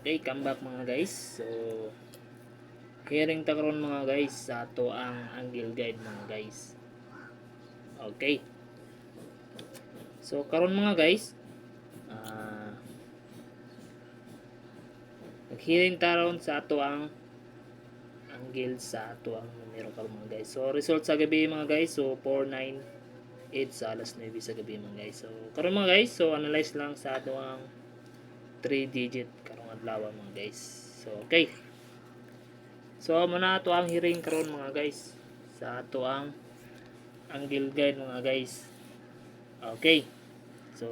Okay, come back mga guys. So, hearing ta karon mga guys sa ato ang angle guide mga guys. Okay. So, karon mga guys, nag-hearing ta karon sa ato ang angle sa ato ang numero karon mga guys. So, result sa gabi mga guys. So, 498 sa alas 9 sa gabi mga guys. So, karon mga guys, so analyze lang sa ato ang 3 digit karong adlaw mga guys. So, okay. So, muna ato ang hearing karon mga guys sa ato ang angle guide mga guys. Okay. So,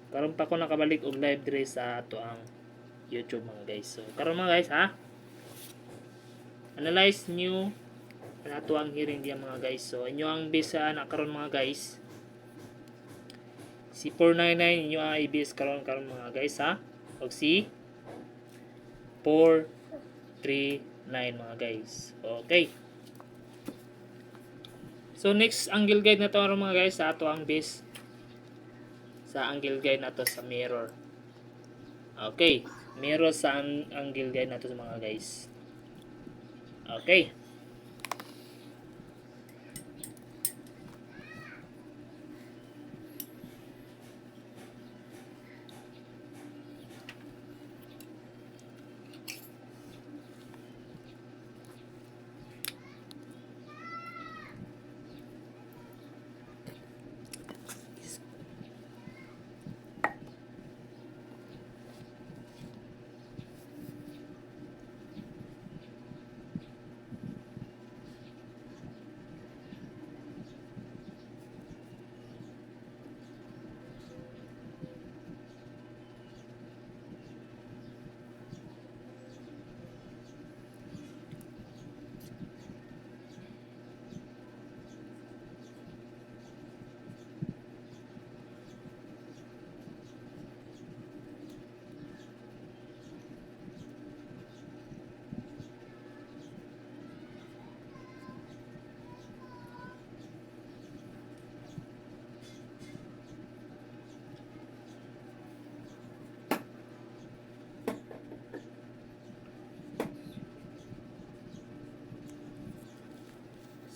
karon pa ko nakabalik og live dire sa ato ang YouTube mga guys. So, karon mga guys ha. Analyze new ato ang hearing diya mga guys. So, inyo ang base na karon mga guys. Si 499 inyo ang i-base karon mga guys ha. Og si 439 mga guys. Okay. So next angle guide na to mga guys sa ato ang base sa angle guide na to sa mirror. Okay, mirror sa angle guide na to sa mga guys. Okay.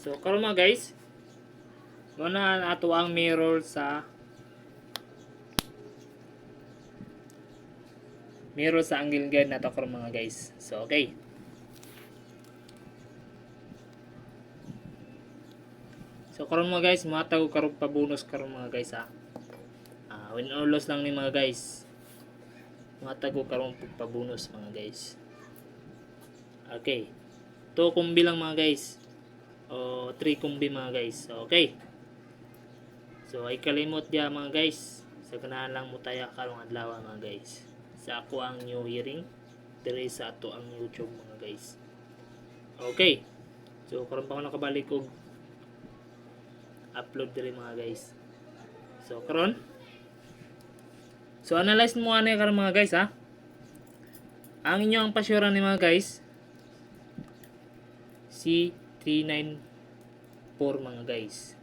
So karon mga guys, muna ato ang mirror sa angle guide na to karon mga guys. So okay. So karon mga guys, matag karon pa bonus karon mga guys ha. Win or loss lang ni mga guys. Matag karon pa bonus mga guys. Okay. 2 kumbi lang mga guys. O 3 kumbi mga guys. Okay. So ay kalimot dia mga guys. Sa ganahan lang mo tayo karong adlaw mga guys. Sa ako ang new hearing dire sa ato ang YouTube mga guys. Okay. So karon pa ako nakabalik og upload dire mga guys. So karon. So analyze mo ani karon mga guys ha. Ang inyo ang pasyuran ni mga guys si 394 mga guys.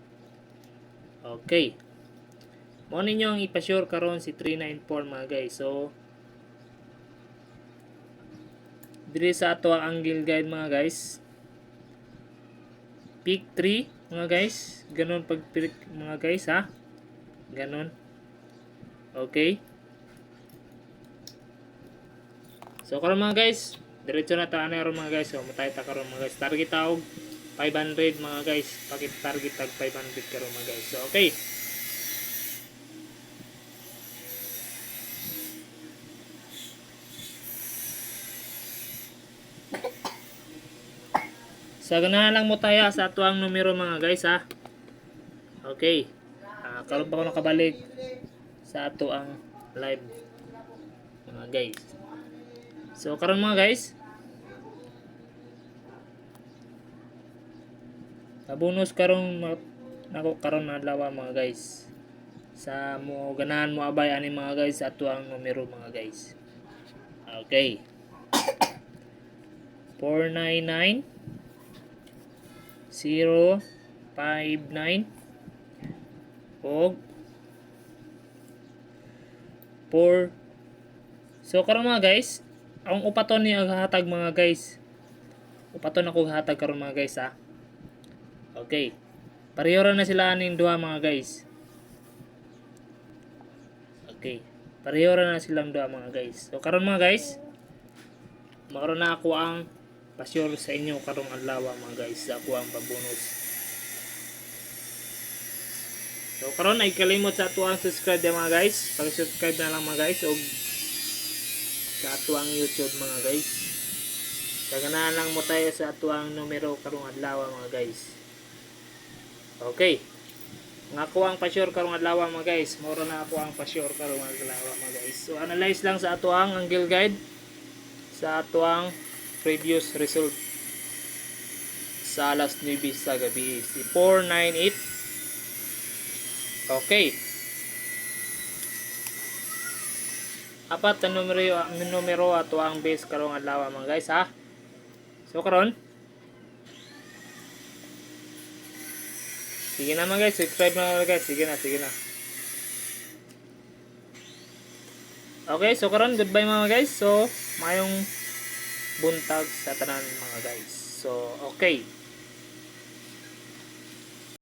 Okay. Mo ninyo ang ipasure karon si 394 mga guys. So dire sa ato ang angle guide mga guys. Pick 3 mga guys. Ganon pag pick mga guys ha. Ganon. Okay. So karon mga guys, diretso na ta ana mga guys. So matay ta karon mga guys. Target ta og 500 mga guys. Pakit target tag 500 karon mga guys. So okay. Sa ganahan lang mo tayo sa ato ang numero mga guys ha. Okay. Karon pa ko nakabalik sa ato ang live mga guys. So karon mga guys, bonus karon nako karon na adlaw mga guys. Sa mo ganahan mo abay ani mga guys sa ato ang numero mga guys. Okay. 499 059 og 4 So karon mga guys, ang upaton ni aghatag mga guys. Upaton ako hatag karon mga guys ha. Okay. Pareho ra na sila aning duha mga guys. Okay. Pareho ra na silang duha mga guys. So karon mga guys, makaroon na ako ang pasyur sa inyo karong adlaw mga guys sa ako ang pabonus. So karon ay kalimot sa ato ang subscribe mga guys. Pag-subscribe na lang mga guys og sa ato ang YouTube mga guys. Kaganahan lang mo tayo sa ato ang numero karong adlaw mga guys. Okay. Nga ako ang pasyur karong adlaw mga guys. Moro na ako ang pasyur karong adlaw mga guys. So analyze lang sa ato ang angle guide sa ato ang previous result sa alas 9 sa gabi si 498. Okay. Apat na numero ato ang base karong adlaw mga guys ha. So karon sige na mga guys, subscribe na mga guys. Sige na. Okay, so karon goodbye mga guys. So mayong buntag sa tanan mga guys. So okay.